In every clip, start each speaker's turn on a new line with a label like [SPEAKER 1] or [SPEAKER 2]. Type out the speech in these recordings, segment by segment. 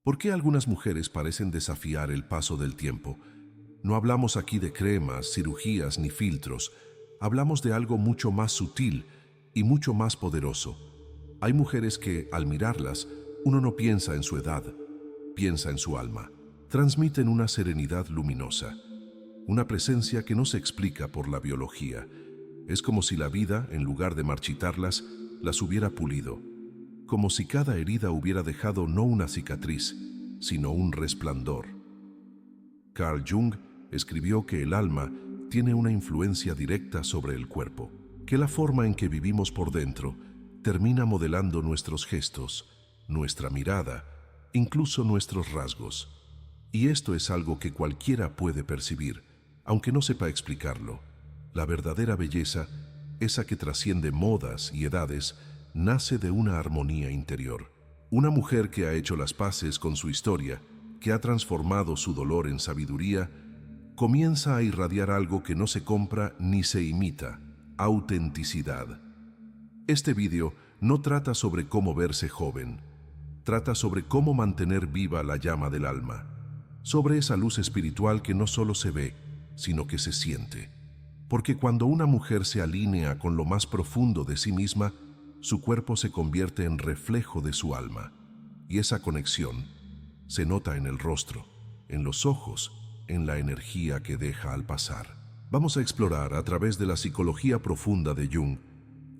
[SPEAKER 1] ¿Por qué algunas mujeres parecen desafiar el paso del tiempo? No hablamos aquí de cremas, cirugías ni filtros. Hablamos de algo mucho más sutil y mucho más poderoso. Hay mujeres que, al mirarlas, uno no piensa en su edad, piensa en su alma. Transmiten una serenidad luminosa, una presencia que no se explica por la biología. Es como si la vida, en lugar de marchitarlas, las hubiera pulido, como si cada herida hubiera dejado no una cicatriz, sino un resplandor. Carl Jung escribió que el alma tiene una influencia directa sobre el cuerpo, que la forma en que vivimos por dentro termina modelando nuestros gestos, nuestra mirada, incluso nuestros rasgos. Y esto es algo que cualquiera puede percibir, aunque no sepa explicarlo. La verdadera belleza, esa que trasciende modas y edades, nace de una armonía interior. Una mujer que ha hecho las paces con su historia, que ha transformado su dolor en sabiduría, comienza a irradiar algo que no se compra ni se imita: autenticidad. Este vídeo no trata sobre cómo verse joven, trata sobre cómo mantener viva la llama del alma, sobre esa luz espiritual que no solo se ve, sino que se siente. Porque cuando una mujer se alinea con lo más profundo de sí misma, su cuerpo se convierte en reflejo de su alma. Y esa conexión se nota en el rostro, en los ojos, en la energía que deja al pasar. Vamos a explorar a través de la psicología profunda de Jung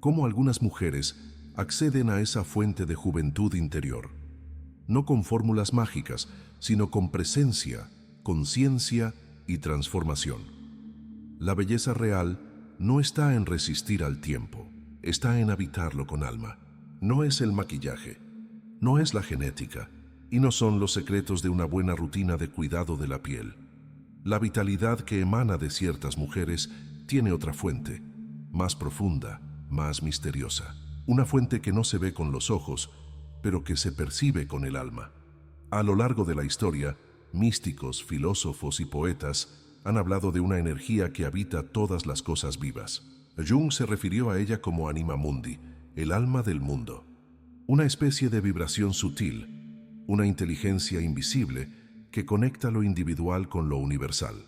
[SPEAKER 1] cómo algunas mujeres acceden a esa fuente de juventud interior, no con fórmulas mágicas, sino con presencia, conciencia y transformación. La belleza real no está en resistir al tiempo, está en habitarlo con alma. No es el maquillaje, no es la genética, y no son los secretos de una buena rutina de cuidado de la piel. La vitalidad que emana de ciertas mujeres tiene otra fuente, más profunda, más misteriosa. Una fuente que no se ve con los ojos, pero que se percibe con el alma. A lo largo de la historia, místicos, filósofos y poetas han hablado de una energía que habita todas las cosas vivas. Jung se refirió a ella como anima mundi, el alma del mundo. Una especie de vibración sutil, una inteligencia invisible que conecta lo individual con lo universal.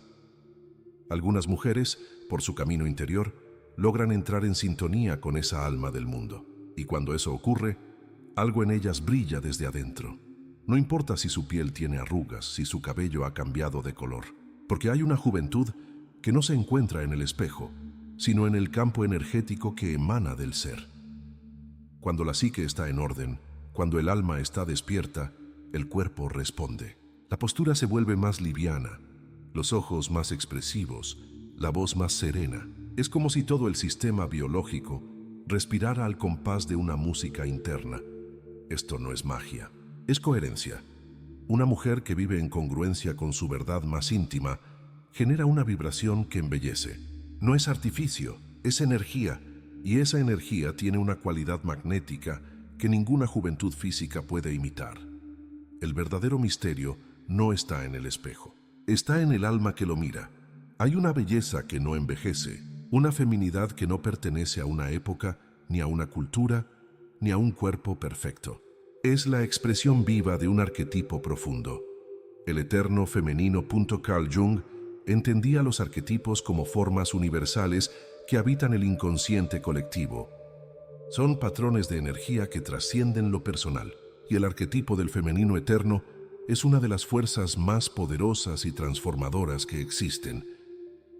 [SPEAKER 1] Algunas mujeres, por su camino interior, logran entrar en sintonía con esa alma del mundo. Y cuando eso ocurre, algo en ellas brilla desde adentro. No importa si su piel tiene arrugas, si su cabello ha cambiado de color, porque hay una juventud que no se encuentra en el espejo, sino en el campo energético que emana del ser. Cuando la psique está en orden, cuando el alma está despierta, el cuerpo responde. La postura se vuelve más liviana, los ojos más expresivos, la voz más serena. Es como si todo el sistema biológico respirara al compás de una música interna. Esto no es magia, es coherencia. Una mujer que vive en congruencia con su verdad más íntima genera una vibración que embellece. No es artificio, es energía, y esa energía tiene una cualidad magnética que ninguna juventud física puede imitar. El verdadero misterio no está en el espejo, está en el alma que lo mira. Hay una belleza que no envejece, una feminidad que no pertenece a una época, ni a una cultura, ni a un cuerpo perfecto. Es la expresión viva de un arquetipo profundo. El eterno femenino. Carl Jung entendía los arquetipos como formas universales que habitan el inconsciente colectivo. Son patrones de energía que trascienden lo personal, y el arquetipo del femenino eterno es una de las fuerzas más poderosas y transformadoras que existen.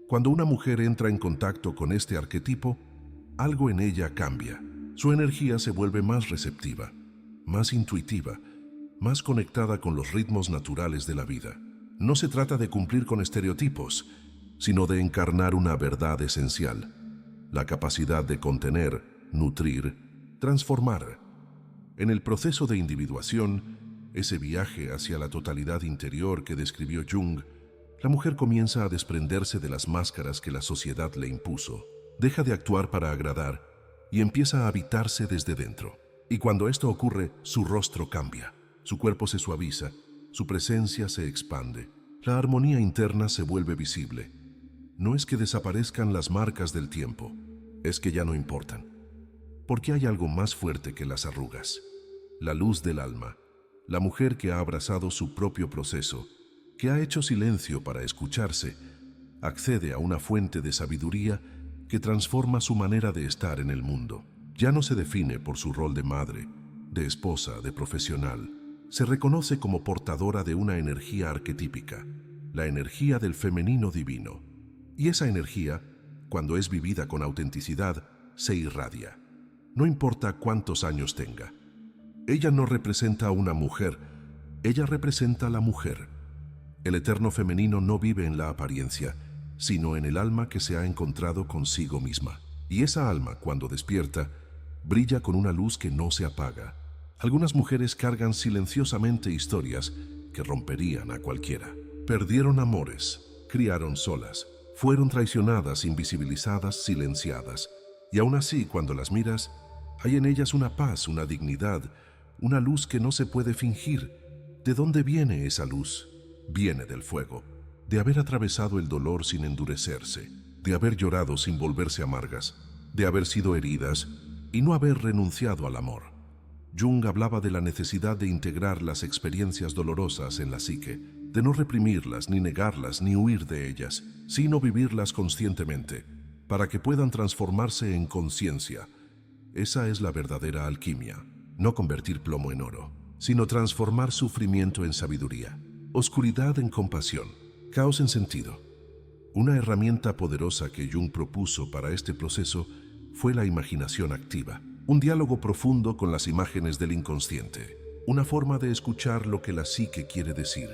[SPEAKER 1] Cuando una mujer entra en contacto con este arquetipo, algo en ella cambia. Su energía se vuelve más receptiva, más intuitiva, más conectada con los ritmos naturales de la vida. No se trata de cumplir con estereotipos, sino de encarnar una verdad esencial, la capacidad de contener, nutrir, transformar. En el proceso de individuación, ese viaje hacia la totalidad interior que describió Jung, la mujer comienza a desprenderse de las máscaras que la sociedad le impuso. Deja de actuar para agradar y empieza a habitarse desde dentro. Y cuando esto ocurre, su rostro cambia, su cuerpo se suaviza, su presencia se expande, la armonía interna se vuelve visible. No es que desaparezcan las marcas del tiempo, es que ya no importan. Porque hay algo más fuerte que las arrugas: la luz del alma, La mujer que ha abrazado su propio proceso, que ha hecho silencio para escucharse, accede a una fuente de sabiduría que transforma su manera de estar en el mundo. Ya no se define por su rol de madre, de esposa, de profesional. Se reconoce como portadora de una energía arquetípica, la energía del femenino divino. Y esa energía, cuando es vivida con autenticidad, se irradia. No importa cuántos años tenga. Ella no representa a una mujer, ella representa a la mujer. El eterno femenino no vive en la apariencia, sino en el alma que se ha encontrado consigo misma. Y esa alma, cuando despierta, brilla con una luz que no se apaga. Algunas mujeres cargan silenciosamente historias que romperían a cualquiera. Perdieron amores, criaron solas, fueron traicionadas, invisibilizadas, silenciadas. Y aún así, cuando las miras, hay en ellas una paz, una dignidad, una luz que no se puede fingir. ¿De dónde viene esa luz? Viene del fuego, de haber atravesado el dolor sin endurecerse, de haber llorado sin volverse amargas, de haber sido heridas y no haber renunciado al amor. Jung hablaba de la necesidad de integrar las experiencias dolorosas en la psique, de no reprimirlas, ni negarlas, ni huir de ellas, sino vivirlas conscientemente, para que puedan transformarse en conciencia. Esa es la verdadera alquimia, no convertir plomo en oro, sino transformar sufrimiento en sabiduría, oscuridad en compasión, caos en sentido. Una herramienta poderosa que Jung propuso para este proceso fue la imaginación activa, un diálogo profundo con las imágenes del inconsciente, una forma de escuchar lo que la psique quiere decir,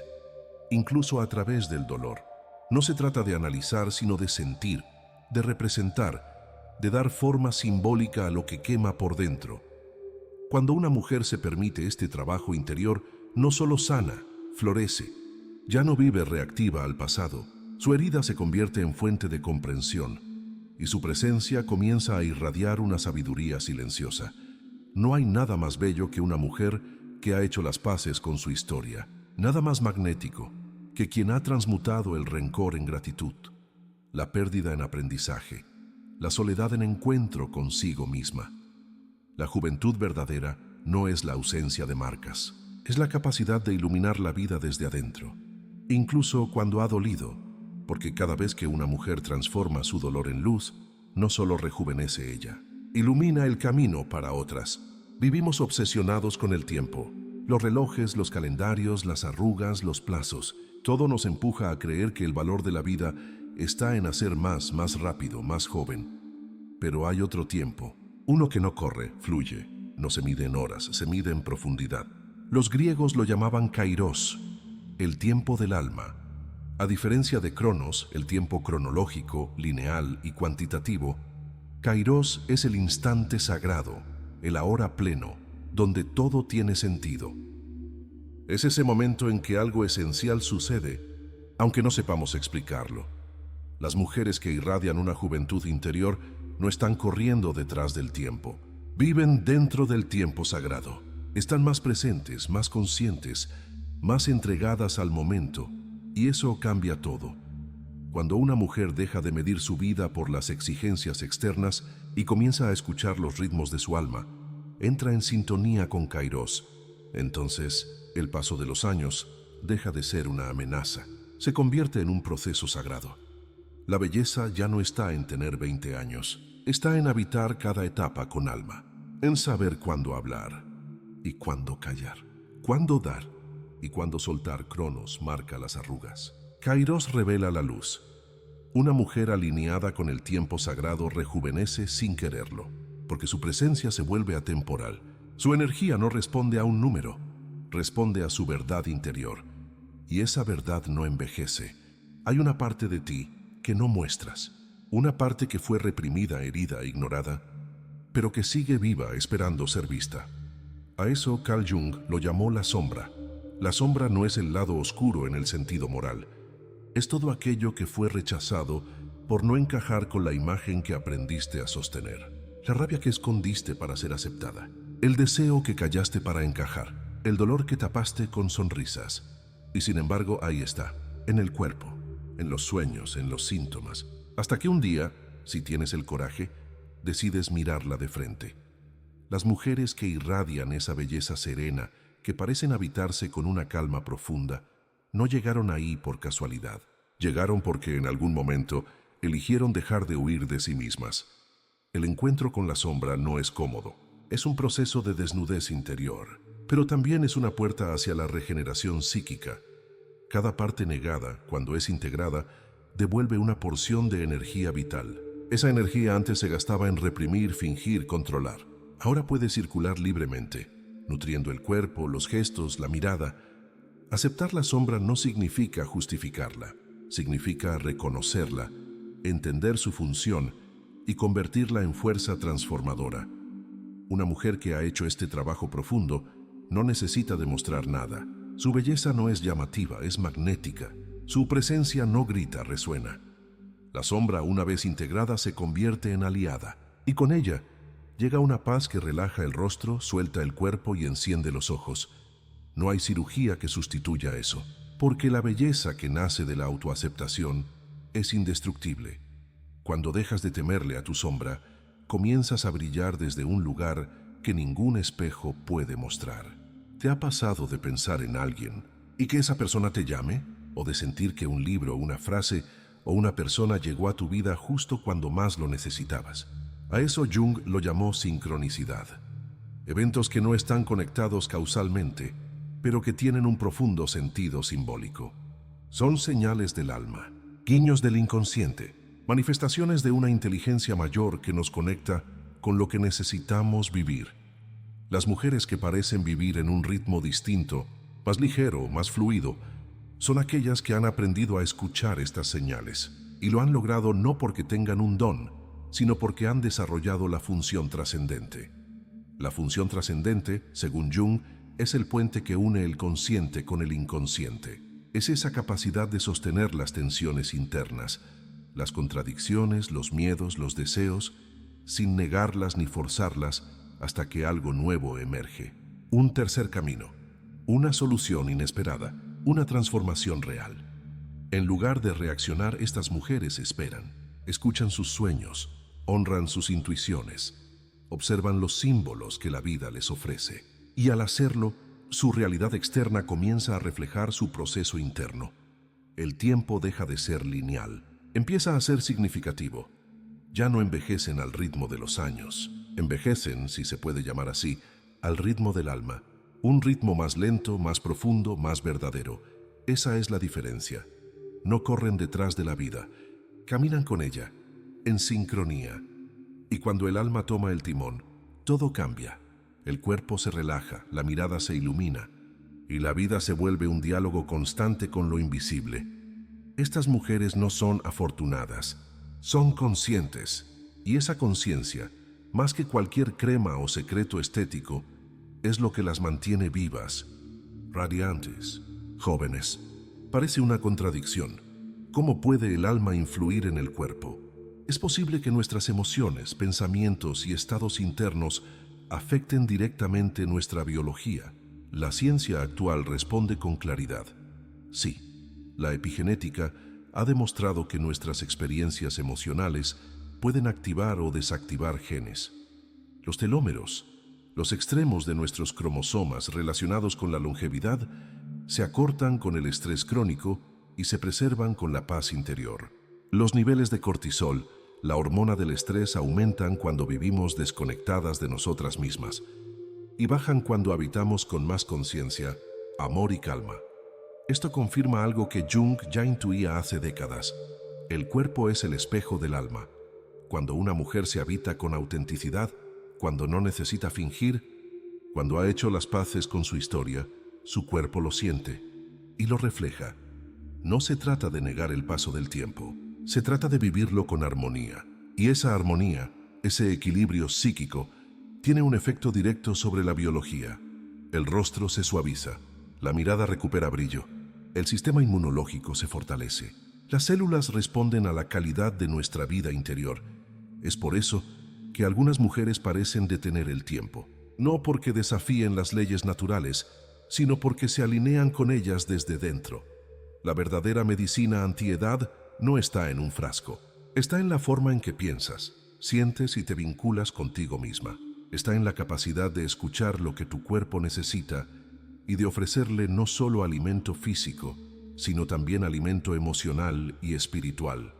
[SPEAKER 1] incluso a través del dolor. No se trata de analizar, sino de sentir, de representar, de dar forma simbólica a lo que quema por dentro. Cuando una mujer se permite este trabajo interior, no solo sana, florece. Ya no vive reactiva al pasado. Su herida se convierte en fuente de comprensión y su presencia comienza a irradiar una sabiduría silenciosa. No hay nada más bello que una mujer que ha hecho las paces con su historia, nada más magnético que quien ha transmutado el rencor en gratitud, la pérdida en aprendizaje, la soledad en encuentro consigo misma. La juventud verdadera no es la ausencia de marcas, es la capacidad de iluminar la vida desde adentro, incluso cuando ha dolido, porque cada vez que una mujer transforma su dolor en luz, no solo rejuvenece ella, ilumina el camino para otras. Vivimos obsesionados con el tiempo. Los relojes, los calendarios, las arrugas, los plazos, todo nos empuja a creer que el valor de la vida está en hacer más rápido, más joven. Pero hay otro tiempo, uno que no corre, fluye, no se mide en horas, se mide en profundidad. Los griegos lo llamaban kairos, el tiempo del alma. A diferencia de Cronos, el tiempo cronológico, lineal y cuantitativo, kairos es el instante sagrado, el ahora pleno, donde todo tiene sentido. Es ese momento en que algo esencial sucede, aunque no sepamos explicarlo. Las mujeres que irradian una juventud interior no están corriendo detrás del tiempo, viven dentro del tiempo sagrado. Están más presentes, más conscientes, más entregadas al momento, y eso cambia todo. Cuando una mujer deja de medir su vida por las exigencias externas y comienza a escuchar los ritmos de su alma, entra en sintonía con Kairos. Entonces, el paso de los años deja de ser una amenaza, se convierte en un proceso sagrado. La belleza ya no está en tener 20 años, está en habitar cada etapa con alma, en saber cuándo hablar y cuándo callar, cuándo dar y cuándo soltar. Cronos marca las arrugas. Kairos revela la luz. Una mujer alineada con el tiempo sagrado rejuvenece sin quererlo, porque su presencia se vuelve atemporal. Su energía no responde a un número, responde a su verdad interior. Y esa verdad no envejece. Hay una parte de ti que no muestras, una parte que fue reprimida, herida, ignorada, pero que sigue viva esperando ser vista. A eso Carl Jung lo llamó la sombra. La sombra no es el lado oscuro en el sentido moral. Es todo aquello que fue rechazado por no encajar con la imagen que aprendiste a sostener. La rabia que escondiste para ser aceptada. El deseo que callaste para encajar. El dolor que tapaste con sonrisas. Y sin embargo, ahí está, en el cuerpo, en los sueños, en los síntomas. Hasta que un día, si tienes el coraje, decides mirarla de frente. Las mujeres que irradian esa belleza serena, que parecen habitarse con una calma profunda, no llegaron ahí por casualidad. Llegaron porque en algún momento eligieron dejar de huir de sí mismas. El encuentro con la sombra no es cómodo. Es un proceso de desnudez interior, pero también es una puerta hacia la regeneración psíquica. Cada parte negada, cuando es integrada, devuelve una porción de energía vital. Esa energía antes se gastaba en reprimir, fingir, controlar. Ahora puede circular libremente, nutriendo el cuerpo, los gestos, la mirada. Aceptar la sombra no significa justificarla, significa reconocerla, entender su función y convertirla en fuerza transformadora. Una mujer que ha hecho este trabajo profundo no necesita demostrar nada. Su belleza no es llamativa, es magnética. Su presencia no grita, resuena. La sombra, una vez integrada, se convierte en aliada, y con ella llega una paz que relaja el rostro, suelta el cuerpo y enciende los ojos. No hay cirugía que sustituya eso, porque la belleza que nace de la autoaceptación es indestructible. Cuando dejas de temerle a tu sombra, comienzas a brillar desde un lugar que ningún espejo puede mostrar. ¿Te ha pasado de pensar en alguien y que esa persona te llame? ¿O de sentir que un libro, una frase o una persona llegó a tu vida justo cuando más lo necesitabas? A eso Jung lo llamó sincronicidad. Eventos que no están conectados causalmente, pero que tienen un profundo sentido simbólico. Son señales del alma, guiños del inconsciente, manifestaciones de una inteligencia mayor que nos conecta con lo que necesitamos vivir. Las mujeres que parecen vivir en un ritmo distinto, más ligero, más fluido, son aquellas que han aprendido a escuchar estas señales, y lo han logrado no porque tengan un don, sino porque han desarrollado la función trascendente. La función trascendente, según Jung, es el puente que une el consciente con el inconsciente. Es esa capacidad de sostener las tensiones internas, las contradicciones, los miedos, los deseos, sin negarlas ni forzarlas hasta que algo nuevo emerge. Un tercer camino, una solución inesperada, una transformación real. En lugar de reaccionar, estas mujeres esperan, escuchan sus sueños, honran sus intuiciones, observan los símbolos que la vida les ofrece, y al hacerlo, su realidad externa comienza a reflejar su proceso interno. El tiempo deja de ser lineal, empieza a ser significativo. Ya no envejecen al ritmo de los años, envejecen, si se puede llamar así, al ritmo del alma, un ritmo más lento, más profundo, más verdadero. Esa es la diferencia. No corren detrás de la vida, caminan con ella, en sincronía. Y cuando el alma toma el timón, todo cambia. El cuerpo se relaja, la mirada se ilumina, y la vida se vuelve un diálogo constante con lo invisible. Estas mujeres no son afortunadas, son conscientes, y esa conciencia, más que cualquier crema o secreto estético, es lo que las mantiene vivas, radiantes, jóvenes. Parece una contradicción. ¿Cómo puede el alma influir en el cuerpo? Es posible que nuestras emociones, pensamientos y estados internos afecten directamente nuestra biología. La ciencia actual responde con claridad. Sí, la epigenética ha demostrado que nuestras experiencias emocionales pueden activar o desactivar genes. Los telómeros, los extremos de nuestros cromosomas relacionados con la longevidad, se acortan con el estrés crónico y se preservan con la paz interior. Los niveles de cortisol, la hormona del estrés, aumentan cuando vivimos desconectadas de nosotras mismas y bajan cuando habitamos con más conciencia, amor y calma. Esto confirma algo que Jung ya intuía hace décadas. El cuerpo es el espejo del alma. Cuando una mujer se habita con autenticidad, cuando no necesita fingir, cuando ha hecho las paces con su historia, su cuerpo lo siente y lo refleja. No se trata de negar el paso del tiempo, se trata de vivirlo con armonía. Y esa armonía, ese equilibrio psíquico, tiene un efecto directo sobre la biología. El rostro se suaviza, la mirada recupera brillo, el sistema inmunológico se fortalece. Las células responden a la calidad de nuestra vida interior. Es por eso que algunas mujeres parecen detener el tiempo, no porque desafíen las leyes naturales, sino porque se alinean con ellas desde dentro. La verdadera medicina antiedad no está en un frasco, está en la forma en que piensas, sientes y te vinculas contigo misma. Está en la capacidad de escuchar lo que tu cuerpo necesita y de ofrecerle no solo alimento físico, sino también alimento emocional y espiritual.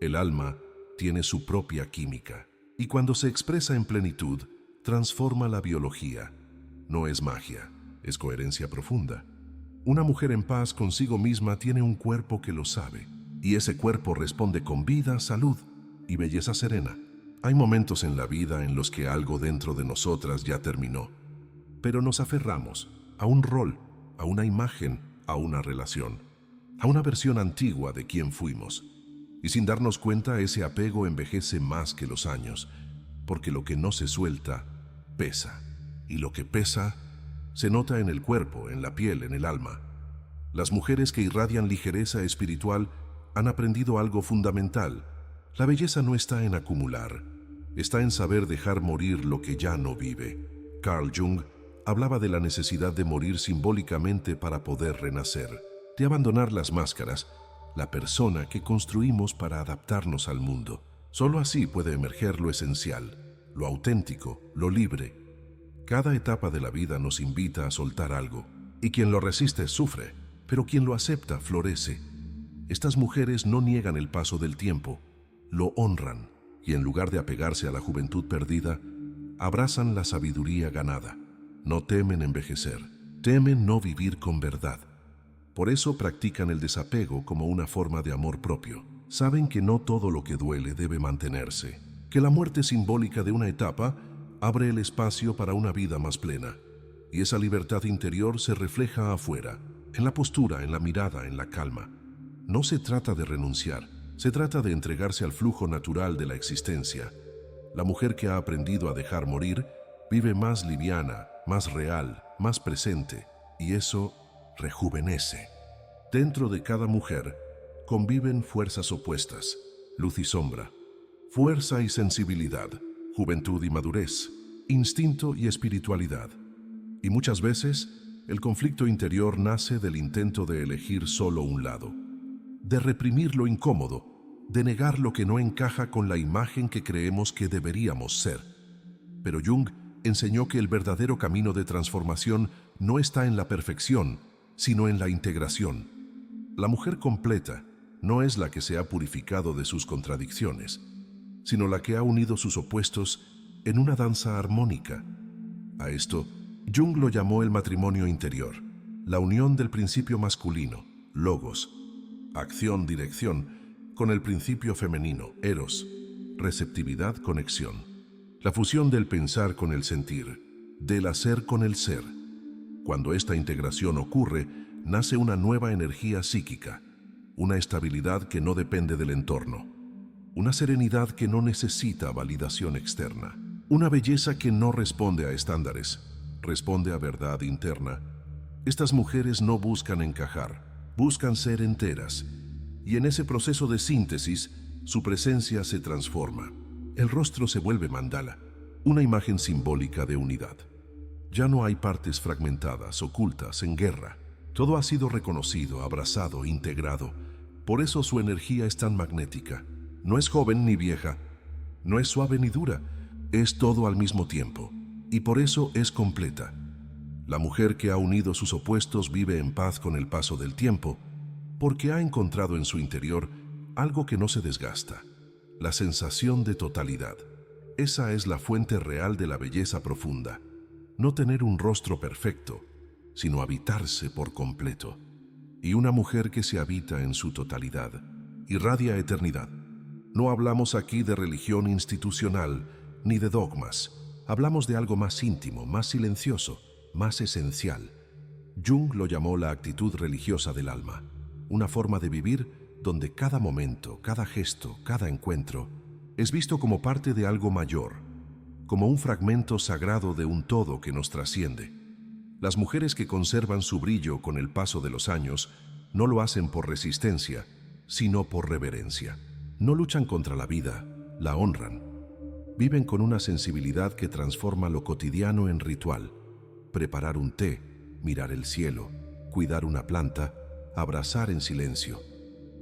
[SPEAKER 1] El alma tiene su propia química, y cuando se expresa en plenitud, transforma la biología. No es magia, es coherencia profunda. Una mujer en paz consigo misma tiene un cuerpo que lo sabe, y ese cuerpo responde con vida, salud y belleza serena. Hay momentos en la vida en los que algo dentro de nosotras ya terminó, pero nos aferramos a un rol, a una imagen, a una relación, a una versión antigua de quien fuimos. Y sin darnos cuenta, ese apego envejece más que los años, porque lo que no se suelta, pesa. Y lo que pesa, se nota en el cuerpo, en la piel, en el alma. Las mujeres que irradian ligereza espiritual han aprendido algo fundamental. La belleza no está en acumular, está en saber dejar morir lo que ya no vive. Carl Jung hablaba de la necesidad de morir simbólicamente para poder renacer, de abandonar las máscaras, la persona que construimos para adaptarnos al mundo. Solo así puede emerger lo esencial, lo auténtico, lo libre. Cada etapa de la vida nos invita a soltar algo, y quien lo resiste sufre, pero quien lo acepta florece. Estas mujeres no niegan el paso del tiempo, lo honran, y en lugar de apegarse a la juventud perdida, abrazan la sabiduría ganada. No temen envejecer, temen no vivir con verdad. Por eso practican el desapego como una forma de amor propio. Saben que no todo lo que duele debe mantenerse, que la muerte simbólica de una etapa abre el espacio para una vida más plena. Y esa libertad interior se refleja afuera, en la postura, en la mirada, en la calma. No se trata de renunciar, se trata de entregarse al flujo natural de la existencia. La mujer que ha aprendido a dejar morir vive más liviana, más real, más presente, y eso rejuvenece. Dentro de cada mujer conviven fuerzas opuestas, luz y sombra, fuerza y sensibilidad, juventud y madurez, instinto y espiritualidad. Y muchas veces el conflicto interior nace del intento de elegir solo un lado, de reprimir lo incómodo, de negar lo que no encaja con la imagen que creemos que deberíamos ser. Pero Jung enseñó que el verdadero camino de transformación no está en la perfección, sino en la integración. La mujer completa no es la que se ha purificado de sus contradicciones, sino la que ha unido sus opuestos en una danza armónica. A esto, Jung lo llamó el matrimonio interior, la unión del principio masculino, logos, acción, dirección, con el principio femenino, eros, receptividad, conexión. La fusión del pensar con el sentir, del hacer con el ser. Cuando esta integración ocurre, nace una nueva energía psíquica, una estabilidad que no depende del entorno, una serenidad que no necesita validación externa, una belleza que no responde a estándares, responde a verdad interna. Estas mujeres no buscan encajar, buscan ser enteras, y en ese proceso de síntesis, su presencia se transforma. El rostro se vuelve mandala, una imagen simbólica de unidad. Ya no hay partes fragmentadas, ocultas, en guerra. Todo ha sido reconocido, abrazado, integrado. Por eso su energía es tan magnética. No es joven ni vieja, no es suave ni dura, es todo al mismo tiempo. Y por eso es completa. La mujer que ha unido sus opuestos vive en paz con el paso del tiempo, porque ha encontrado en su interior algo que no se desgasta, la sensación de totalidad. Esa es la fuente real de la belleza profunda. No tener un rostro perfecto, sino habitarse por completo. Y una mujer que se habita en su totalidad irradia eternidad. No hablamos aquí de religión institucional ni de dogmas. Hablamos de algo más íntimo, más silencioso, más esencial. Jung lo llamó la actitud religiosa del alma, una forma de vivir donde cada momento, cada gesto, cada encuentro es visto como parte de algo mayor, como un fragmento sagrado de un todo que nos trasciende. Las mujeres que conservan su brillo con el paso de los años no lo hacen por resistencia, sino por reverencia. No luchan contra la vida, la honran. Viven con una sensibilidad que transforma lo cotidiano en ritual. Preparar un té, mirar el cielo, cuidar una planta, abrazar en silencio.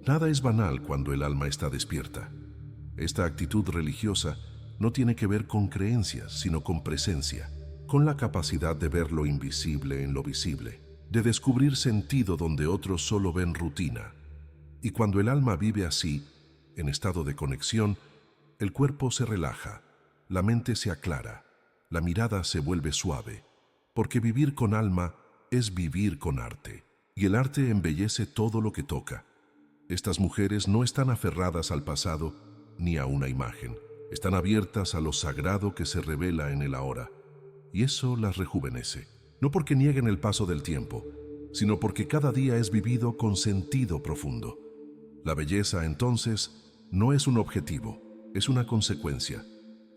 [SPEAKER 1] Nada es banal cuando el alma está despierta. Esta actitud religiosa no tiene que ver con creencias, sino con presencia. con la capacidad de ver lo invisible en lo visible, de descubrir sentido donde otros solo ven rutina. Y cuando el alma vive así, en estado de conexión, el cuerpo se relaja, la mente se aclara, la mirada se vuelve suave, porque vivir con alma es vivir con arte, y el arte embellece todo lo que toca. Estas mujeres no están aferradas al pasado ni a una imagen, están abiertas a lo sagrado que se revela en el ahora, y eso las rejuvenece, no porque nieguen el paso del tiempo, sino porque cada día es vivido con sentido profundo. La belleza, entonces, no es un objetivo, es una consecuencia.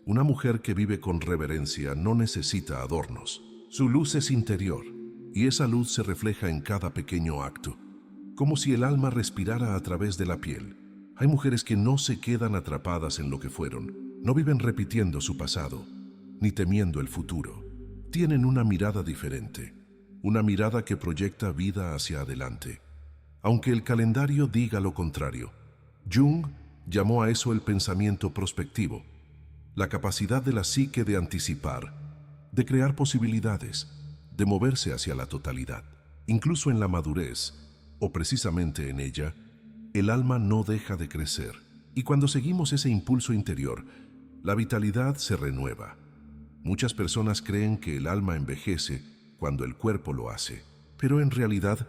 [SPEAKER 1] Una mujer que vive con reverencia no necesita adornos. Su luz es interior, y esa luz se refleja en cada pequeño acto, como si el alma respirara a través de la piel. Hay mujeres que no se quedan atrapadas en lo que fueron, no viven repitiendo su pasado, ni temiendo el futuro. Tienen una mirada diferente, una mirada que proyecta vida hacia adelante. Aunque el calendario diga lo contrario, Jung llamó a eso el pensamiento prospectivo, la capacidad de la psique de anticipar, de crear posibilidades, de moverse hacia la totalidad. Incluso en la madurez, o precisamente en ella, el alma no deja de crecer. Y cuando seguimos ese impulso interior, la vitalidad se renueva. Muchas personas creen que el alma envejece cuando el cuerpo lo hace, pero en realidad,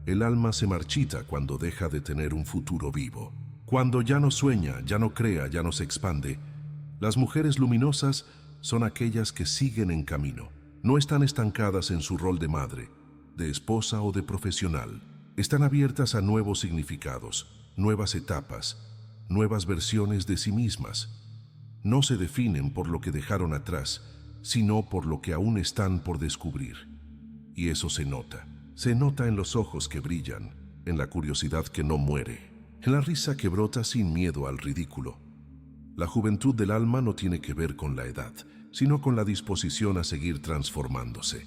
[SPEAKER 1] el alma se marchita cuando deja de tener un futuro vivo. Cuando ya no sueña, ya no crea, ya no se expande. Las mujeres luminosas son aquellas que siguen en camino. No están estancadas en su rol de madre, de esposa o de profesional. Están abiertas a nuevos significados, nuevas etapas, nuevas versiones de sí mismas. No se definen por lo que dejaron atrás, sino por lo que aún están por descubrir. Y eso se nota. Se nota en los ojos que brillan, en la curiosidad que no muere, en la risa que brota sin miedo al ridículo. La juventud del alma no tiene que ver con la edad, sino con la disposición a seguir transformándose.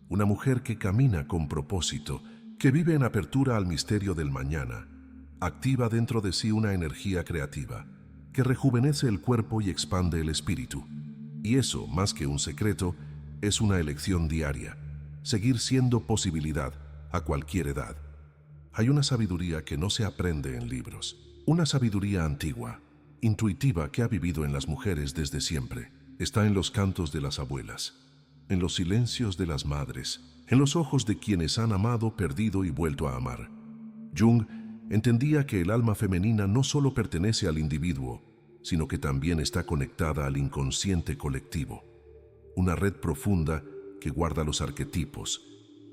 [SPEAKER 1] Una mujer que camina con propósito, que vive en apertura al misterio del mañana, activa dentro de sí una energía creativa, que rejuvenece el cuerpo y expande el espíritu. Y eso, más que un secreto, es una elección diaria, seguir siendo posibilidad a cualquier edad. Hay una sabiduría que no se aprende en libros, una sabiduría antigua, intuitiva que ha vivido en las mujeres desde siempre. Está en los cantos de las abuelas, en los silencios de las madres, en los ojos de quienes han amado, perdido y vuelto a amar. Jung entendía que el alma femenina no solo pertenece al individuo, sino que también está conectada al inconsciente colectivo, una red profunda que guarda los arquetipos,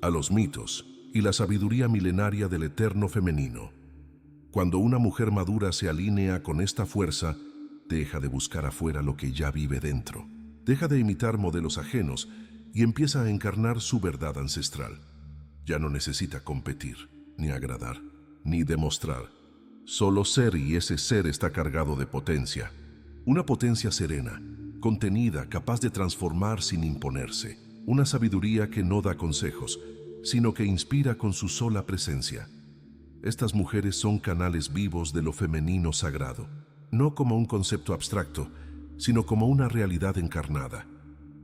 [SPEAKER 1] a los mitos y la sabiduría milenaria del eterno femenino. Cuando una mujer madura se alinea con esta fuerza, deja de buscar afuera lo que ya vive dentro, deja de imitar modelos ajenos y empieza a encarnar su verdad ancestral. Ya no necesita competir, ni agradar, ni demostrar. Solo ser, y ese ser está cargado de potencia. Una potencia serena, contenida, capaz de transformar sin imponerse. Una sabiduría que no da consejos, sino que inspira con su sola presencia. Estas mujeres son canales vivos de lo femenino sagrado, no como un concepto abstracto, sino como una realidad encarnada.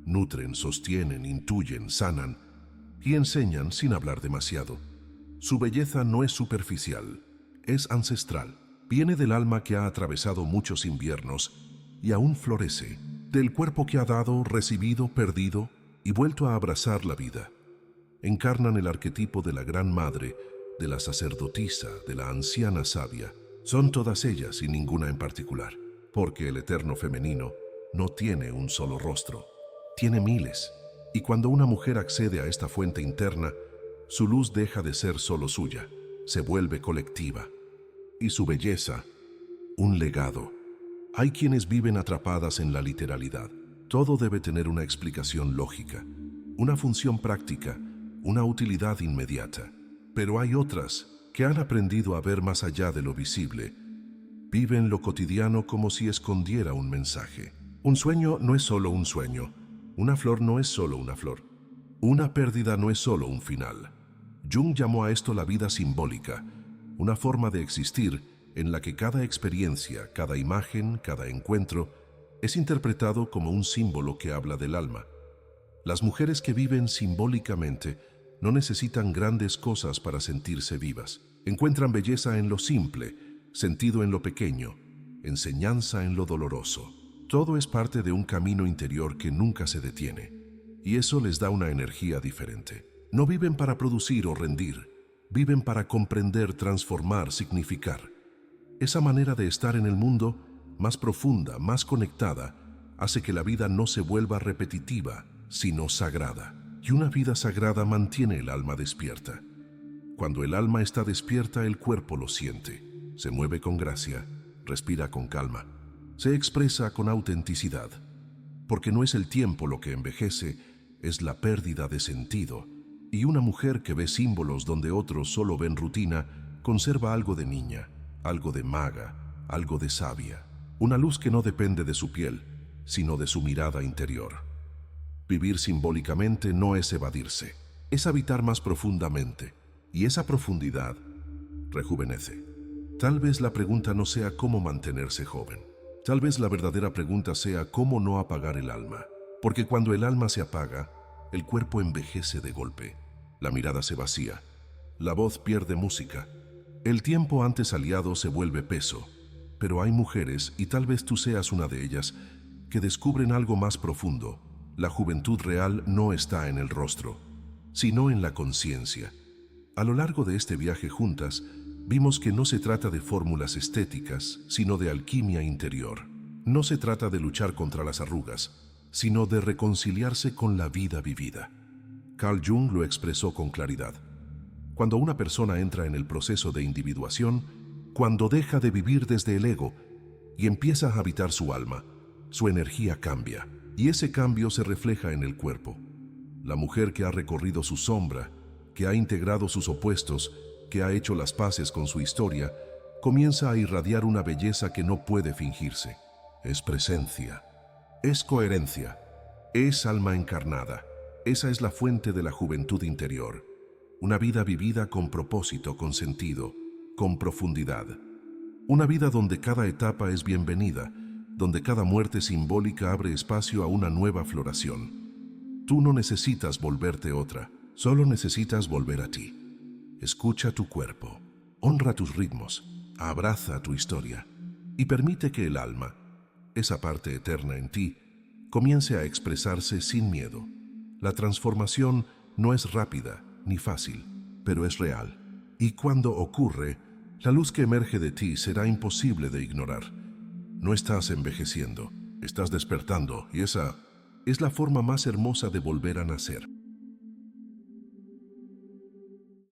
[SPEAKER 1] Nutren, sostienen, intuyen, sanan y enseñan sin hablar demasiado. Su belleza no es superficial, es ancestral. Viene del alma que ha atravesado muchos inviernos y aún florece, del cuerpo que ha dado, recibido, perdido y vuelto a abrazar la vida. Encarnan el arquetipo de la gran madre, de la sacerdotisa, de la anciana sabia. Son todas ellas y ninguna en particular, porque el eterno femenino no tiene un solo rostro, tiene miles. Y cuando una mujer accede a esta fuente interna, su luz deja de ser solo suya, se vuelve colectiva. Y su belleza, un legado. Hay quienes viven atrapadas en la literalidad. Todo debe tener una explicación lógica, una función práctica, una utilidad inmediata. Pero hay otras que han aprendido a ver más allá de lo visible. Viven lo cotidiano como si escondiera un mensaje. Un sueño no es solo un sueño. Una flor no es solo una flor. Una pérdida no es solo un final. Jung llamó a esto la vida simbólica, una forma de existir en la que cada experiencia, cada imagen, cada encuentro es interpretado como un símbolo que habla del alma. Las mujeres que viven simbólicamente no necesitan grandes cosas para sentirse vivas. Encuentran belleza en lo simple, sentido en lo pequeño, enseñanza en lo doloroso. Todo es parte de un camino interior que nunca se detiene, y eso les da una energía diferente. No viven para producir o rendir, viven para comprender, transformar, significar. Esa manera de estar en el mundo, más profunda, más conectada, hace que la vida no se vuelva repetitiva, sino sagrada. Y una vida sagrada mantiene el alma despierta. Cuando el alma está despierta, el cuerpo lo siente. Se mueve con gracia, respira con calma, se expresa con autenticidad. Porque no es el tiempo lo que envejece, es la pérdida de sentido. Y una mujer que ve símbolos donde otros solo ven rutina, conserva algo de niña, algo de maga, algo de sabia. Una luz que no depende de su piel, sino de su mirada interior. Vivir simbólicamente no es evadirse, es habitar más profundamente, y esa profundidad rejuvenece. Tal vez la pregunta no sea cómo mantenerse joven. Tal vez la verdadera pregunta sea cómo no apagar el alma. Porque cuando el alma se apaga, el cuerpo envejece de golpe, la mirada se vacía, la voz pierde música, el tiempo antes aliado se vuelve peso. Pero hay mujeres, y tal vez tú seas una de ellas, que descubren algo más profundo. La juventud real no está en el rostro, sino en la conciencia. A lo largo de este viaje juntas, vimos que no se trata de fórmulas estéticas, sino de alquimia interior. No se trata de luchar contra las arrugas, sino de reconciliarse con la vida vivida. Carl Jung lo expresó con claridad. Cuando una persona entra en el proceso de individuación, cuando deja de vivir desde el ego y empieza a habitar su alma, su energía cambia, y ese cambio se refleja en el cuerpo. La mujer que ha recorrido su sombra, que ha integrado sus opuestos, que ha hecho las paces con su historia, comienza a irradiar una belleza que no puede fingirse. Es presencia, es coherencia, es alma encarnada. Esa es la fuente de la juventud interior. Una vida vivida con propósito, con sentido, con profundidad. Una vida donde cada etapa es bienvenida, donde cada muerte simbólica abre espacio a una nueva floración. Tú no necesitas volverte otra, solo necesitas volver a ti. Escucha tu cuerpo, honra tus ritmos, abraza tu historia y permite que el alma, esa parte eterna en ti, comience a expresarse sin miedo. La transformación no es rápida ni fácil, pero es real. Y cuando ocurre, la luz que emerge de ti será imposible de ignorar. No estás envejeciendo, estás despertando, y esa es la forma más hermosa de volver a nacer.